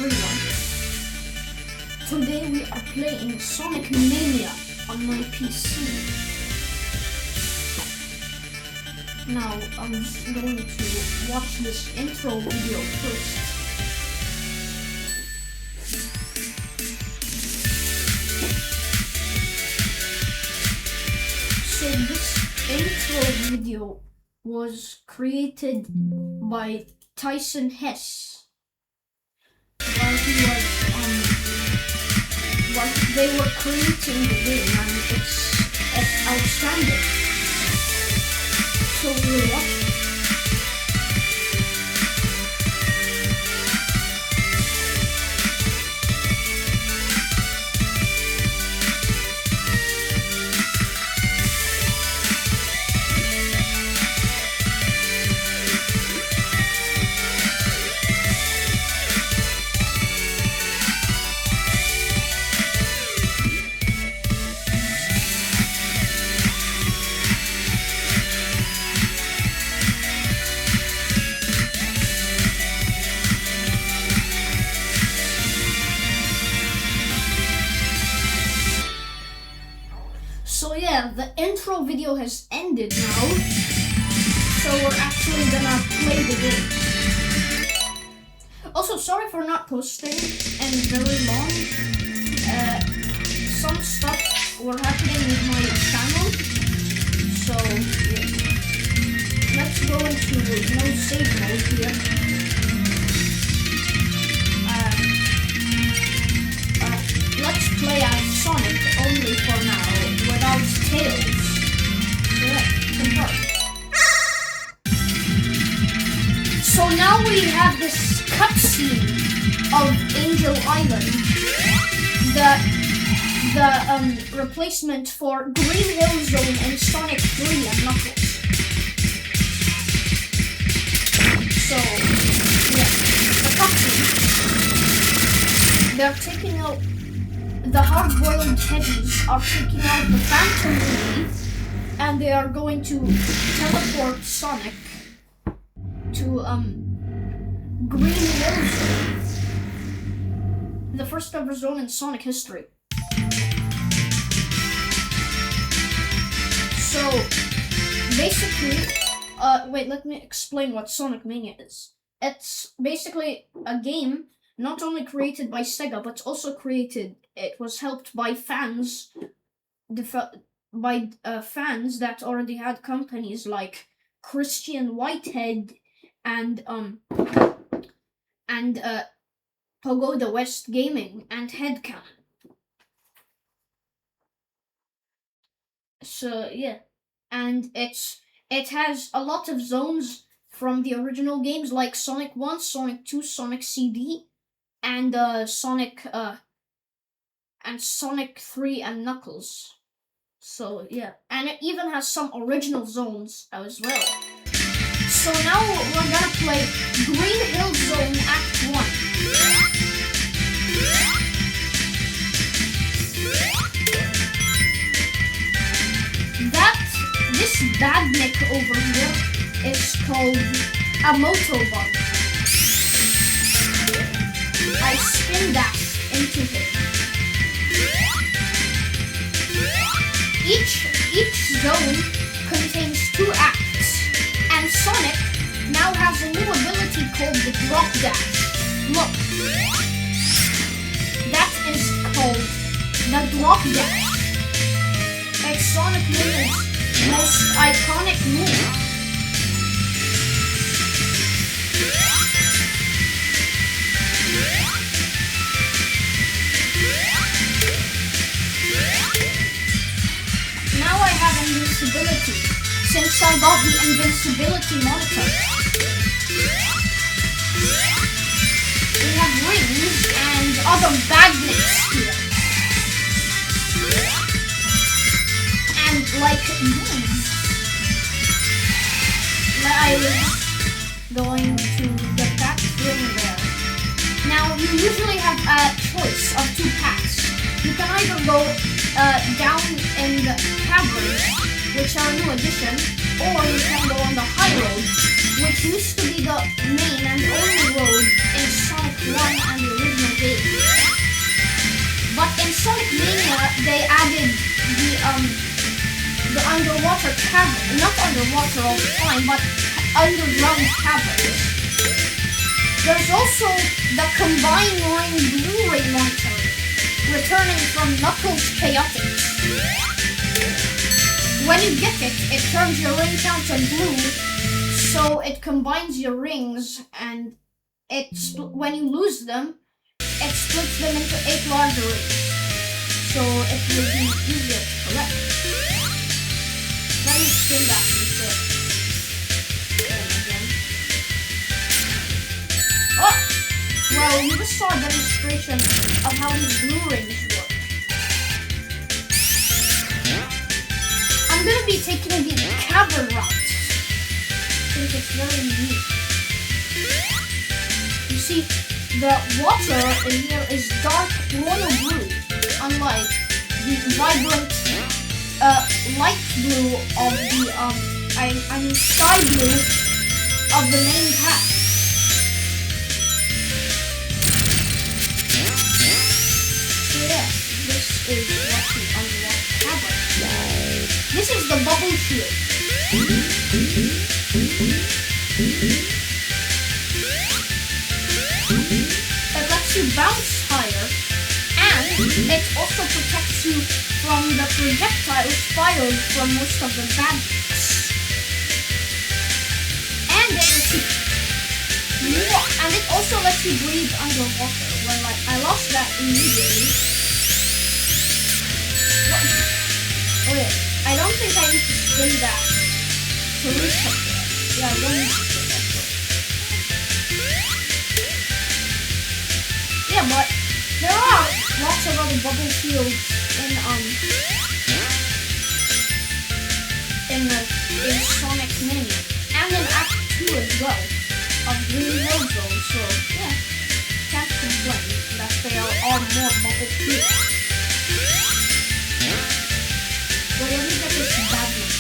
everyone. Today we are playing Sonic Mania on my PC. Now I'm just going to watch this intro video first. So this intro video was created by Tyson Hess. While they were creating the game, and it's outstanding. So we'll watch it. So yeah, the intro video has ended now, so we're actually gonna play the game. Also, sorry for not posting and very long. Some stuff were happening with my channel, so yeah. Let's go into no save mode here. Let's play as Sonic only for now, without Tails. So yeah, confirm. So now we have this cutscene of Angel Island, the replacement for Green Hill Zone in Sonic 3 and Knuckles. So yeah, the cutscene. They're taking out. The hard-boiled heavies are taking out the Phantom Movie, and they are going to teleport Sonic to Green Hill Zone, the first ever zone in Sonic history. So basically, wait, let me explain what Sonic Mania is. It's basically a game not only created by Sega, but also it was helped by fans, fans that already had companies like Christian Whitehead and Pagoda West Gaming and Headcanon. So yeah, and it has a lot of zones from the original games like Sonic 1, Sonic 2, Sonic CD, and Sonic 3 and Knuckles. So yeah, and it even has some original zones as well. So now we're gonna play Green Hill Zone Act 1. This badnik over here is called a Motobot. I spin that into him. Each zone contains 2 acts, and Sonic now has a new ability called the Drop Dash. Look, that is called the Drop Dash. It's Sonic Mania's most iconic move. Now I have invincibility, since I got the invincibility monitor. We have rings and other badniks here. And like these, I'm going to get that ring there. Now you usually have a choice of 2 paths. You can either go down in the caverns, which are a new addition, or you can go on the high road, which used to be the main and only road in Sonic 1 and the original underwater cavern, not underwater all the time, but underground caverns. There's also the combined ring Blu-ray launcher, returning from Knuckles Chaotix. When you get it, it turns your ring count to blue, so it combines your rings, and when you lose them, it splits them into 8 larger rings, so it will be easier to collect. Let me spin that instead. Again. Oh! Well, you just saw a demonstration of how these blue rings work. I'm gonna be taking the cavern route, since it's very unique. You see, the water in here is dark royal blue, unlike the vibrant light blue of the I mean sky blue of the main pack. So yeah, this is what the underwater cavern. This is the bubble shield. It lets you bounce higher, and it also protects you from the projectiles fired from most of the bad guys. And it also lets you breathe underwater. Well, like, I lost that immediately. What? Oh yeah, I don't think I need to spin that to reset that. Yeah, I don't need to spin that. Yeah, but there are lots of other bubble shields in Sonic Mania, and in Act 2 as well, of Green Hill Zone, so yeah, can't complain that there are more bubble shields. But let me get this bad one.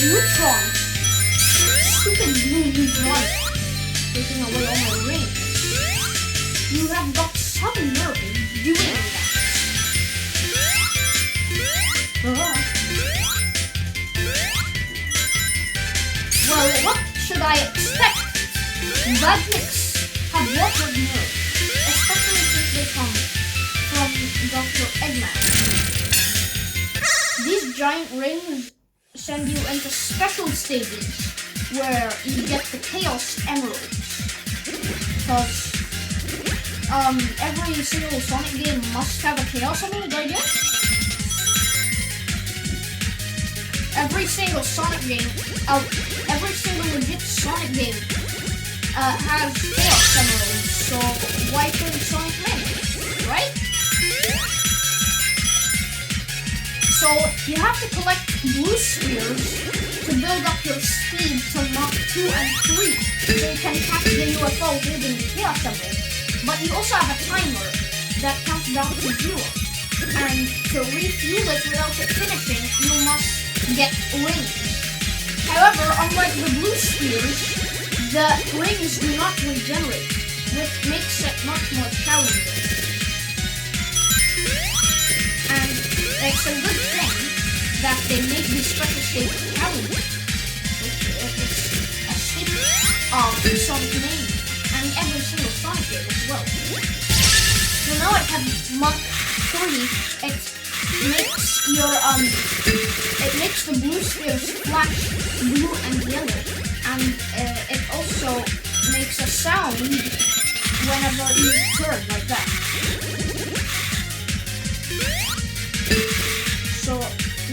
Neutron! Stupid blue Neutron! Taking away all my rings. You have got some nerve in doing that. Well, what should I expect? Badniks have water nerve, especially since they come from Dr. Eggman. These giant rings send you into special stages where you get the Chaos Emeralds. Because every single Sonic game must have a Chaos Emerald, I guess? Every single Sonic game, every single legit Sonic game has Chaos Emeralds, so why couldn't Sonic Mania, right? So you have to collect blue spheres to build up your speed to Mach 2 and 3, so you can catch the UFO holding the Chaos Emerald. But you also have a timer that counts down to 0, and to refuel it without it finishing, you must get rings. However, unlike the blue spheres, the rings do not regenerate, which makes it much more challenging. And it's a good thing that they make these special stages challenging. It's a staple of Sonic Mania and every single Sonic game as well. So now I have Mach 3. It makes the blue spheres flash blue and yellow, and it also makes a sound whenever you turn like that. So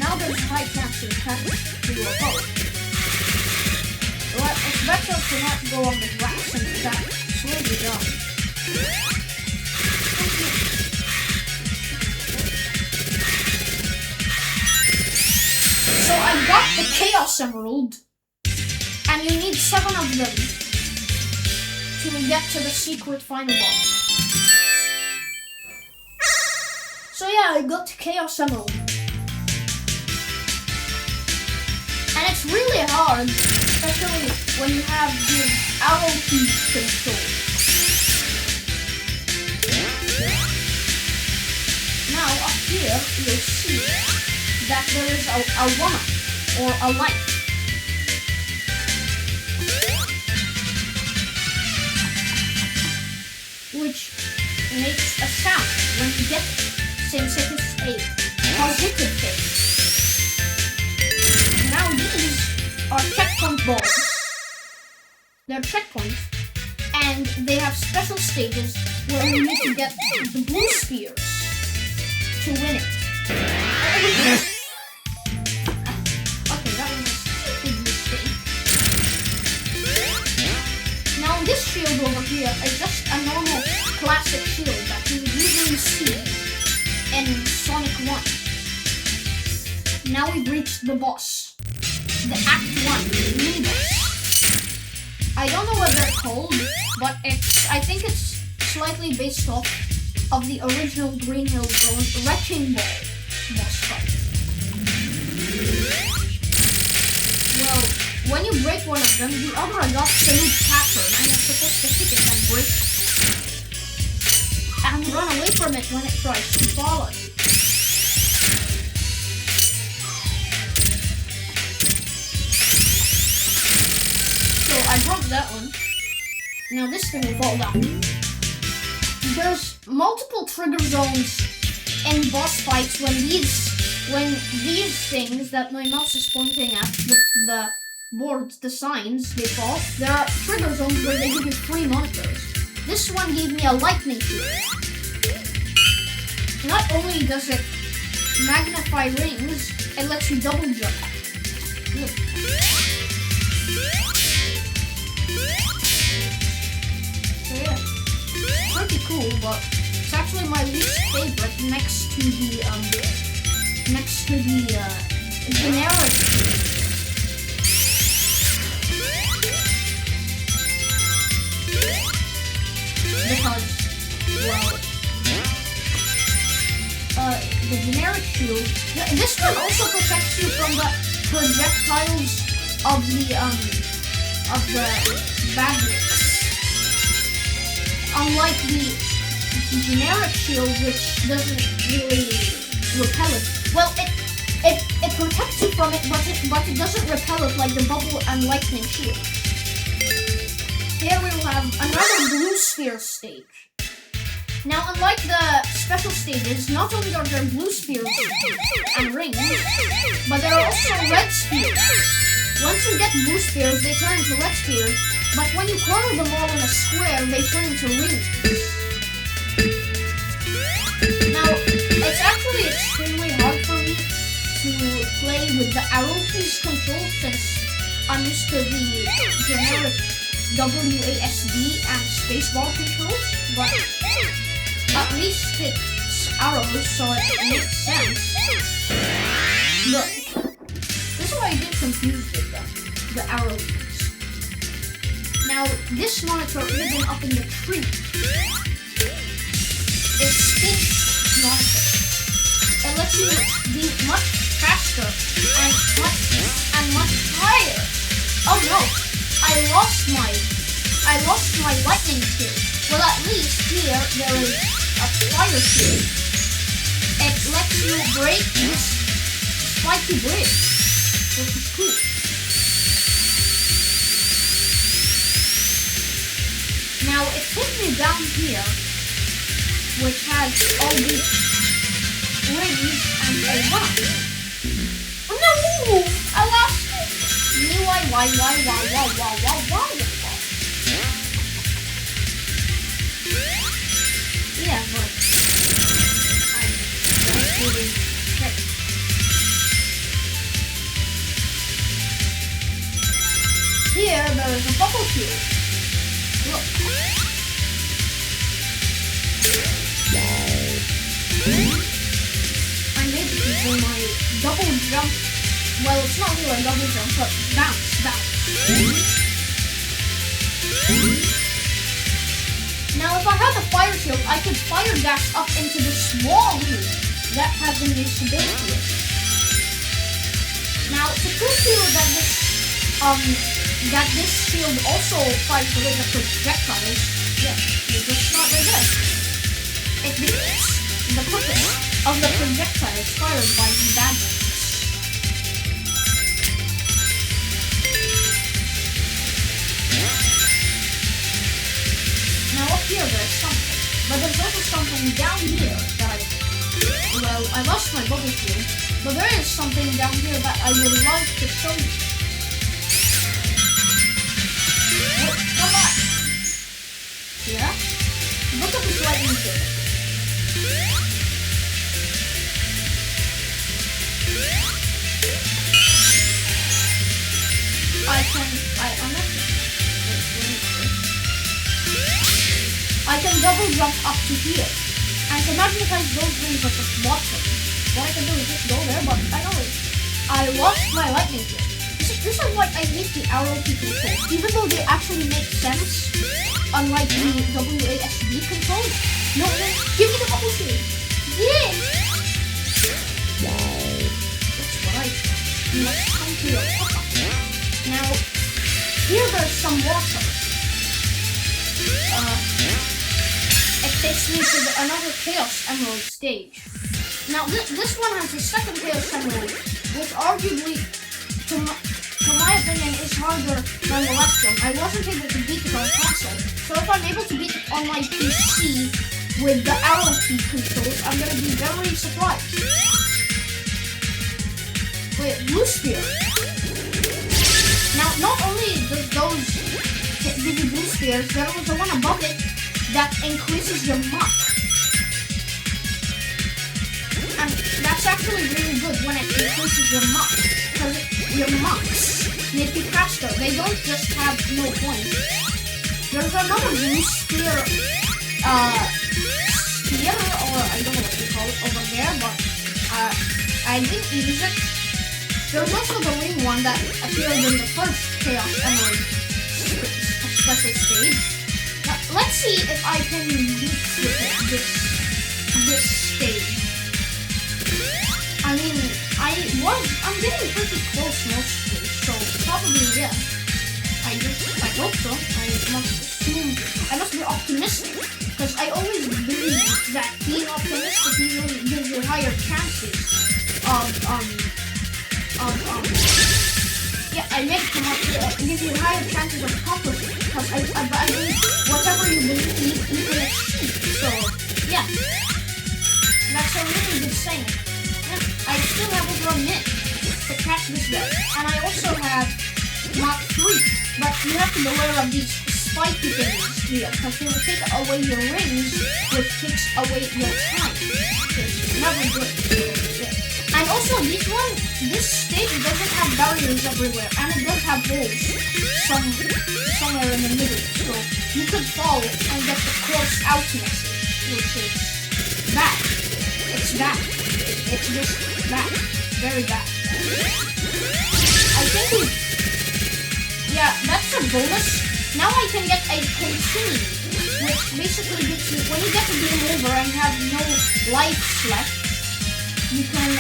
now there's a high chance to catch the UFO. Well, it's better to not go on the grass and that slows you down. So I got the Chaos Emerald, and you need 7 of them to get to the secret final boss. So yeah, I got Chaos Emerald. And it's really hard, especially when you have the arrow key control. here you'll see that there is a one-up or a light. Which makes a sound when you get it, since it is a positive thing. Now these are checkpoint balls. They're checkpoints, and they have special stages where you need to get the blue spheres to win it. Okay, that was a stupid mistake. Now this shield over here is just a normal classic shield that you would usually see in Sonic 1. Now we've reached the boss. The Act 1 mini boss. I don't know what they're called, but I think it's slightly based off of the original Green Hill Zone Wrecking Ball boss fight. Well, when you break one of them, the other adopts the new pattern, and you're supposed to hit it and break it. And run away from it when it tries to follow you. So I broke that one. Now this thing will fall down. There's multiple trigger zones in boss fights when these things that my mouse is pointing at, the boards, the signs, they fall. There are trigger zones where they give you 3 monitors. This one gave me a lightning shield. Not only does it magnify rings, it lets you double jump. Look. So yeah, pretty cool, but it's actually my least favorite next to the generic. Because, well, the generic shield, this one also protects you from the projectiles of the magnets. Unlike the generic shield, which doesn't really repel it. Well, it protects you from it, but it doesn't repel it like the bubble and lightning shield. Here we will have another blue sphere stage. Now, unlike the special stages, not only are there blue spheres and rings, but there are also red spheres. Once you get blue spheres, they turn into red spheres, but when you corner them all in a square, they turn into rings. Now, it's actually extremely hard for me to play with the arrow keys control since I'm used to the generic WASD and spacebar controls, but at least it's arrows, so it makes sense. Look, this is why I get confused with them, the arrow keys. Now, this monitor hidden up in the tree is speed monitor. It lets you be much faster and much higher. Oh no! I lost my lightning shield. Well, at least here there is a fire shield. It lets you break this spiky bridge, which is cool. Now it took me down here, which has all these rings and a rock. No! I lost it! Why? Yeah, but I'm just getting tricked. Here, there is a bubble shield. Look. I'm able to do my double jump. Well, it's not really a double jump, but bounce. Now, if I had the fire shield, I could fire dash up into the small room that has invisibility. Now, to prove to you that this shield also fires away the projectiles, yeah, you just start right there. It defeats the purpose of the projectiles fired by the bad guys. Now up here there's something, but there's also something down here that I lost my bubble field, but there is something down here that I would like to show you. Oh, come on! See that? Look at this lightning here. I can double jump up to here. And to magnetize those rings at the bottom, what I can do is just go there, but I lost my lightning here. This is why I hate the arrow controls, even though they actually make sense, unlike the WASD controls. No, give me the bubble shield. Yeah! That's what I thought. You must come to your papa. Now, here there's some water. It takes me to another Chaos Emerald stage. Now, this one has a second Chaos Emerald, which arguably, to my opinion, is harder than the last one. I wasn't able to beat it on console, so if I'm able to beat it on my PC with the arrow key controls, I'm gonna be very surprised. Wait, blue spear. Now, not only does those give you blue spears, there was the one above it that increases your muck. And that's actually really good when it increases your muck, because your mucks make you faster. They don't just have no point. There's another blue spear, or I don't know what you call it over there, but I didn't use it. There's also the ring one that appeared in the first Chaos Emerald special stage. Now, let's see if I can beat this stage. I mean, I'm getting pretty close mostly, so probably yeah. I hope so. I must be optimistic, because I always believe that being optimistic usually gives you higher chances I make it come up gives you higher chances of accomplishing, because I believe whatever you believe, you can achieve. So, yeah. That's a really good saying. Yeah, I still have over a minute to catch this guy. And I also have Mach 3, but you have to be aware of these spiky things here, because they will take away your rings, which takes away your time. It's never good. Yeah. And also, this stage doesn't have barriers everywhere, and it does have holes somewhere in the middle, so you could fall and get the close out message, which is bad. It's bad. It's just bad. Very bad. I think yeah, that's a bonus. Now I can get a continue, which basically gives you, when you get the game over and have no life left, you can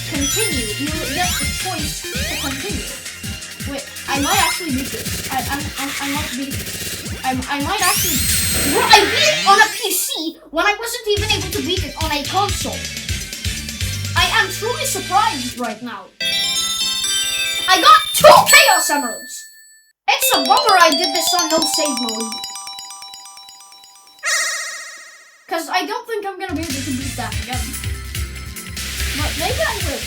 continue. You get the choice to continue. Wait, I might actually beat this. I might beat this. I might actually. Well, I beat it on a PC when I wasn't even able to beat it on a console. I am truly surprised right now. I got 2 Chaos Emeralds. It's a bummer I did this on no save mode, because I don't think I'm gonna be able to beat that again. But maybe I will.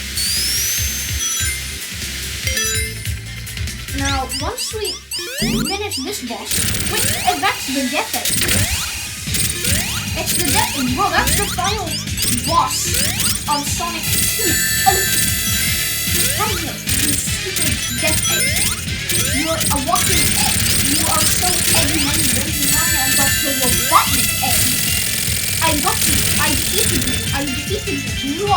Now, once we finish this boss, wait, that's the death egg. It's the death egg, bro. That's the final boss of Sonic 2. Come here, you stupid death egg. You're a walking egg. You are so egg-minded. Mania and Dr. Robotic egg. I got you. I defeated you.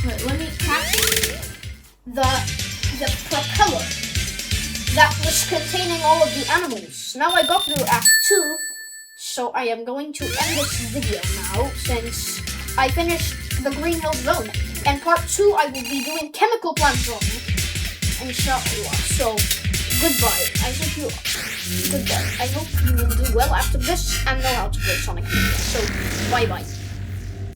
Wait, let me catch the propeller that was containing all of the animals. Now I got through Act 2, so I am going to end this video now, since I finished the Green Hill Zone. And part 2, I will be doing Chemical Plant Zone, inshallah. So, goodbye. I hope you will do well after this and know how to play Sonic Mania. So, bye-bye.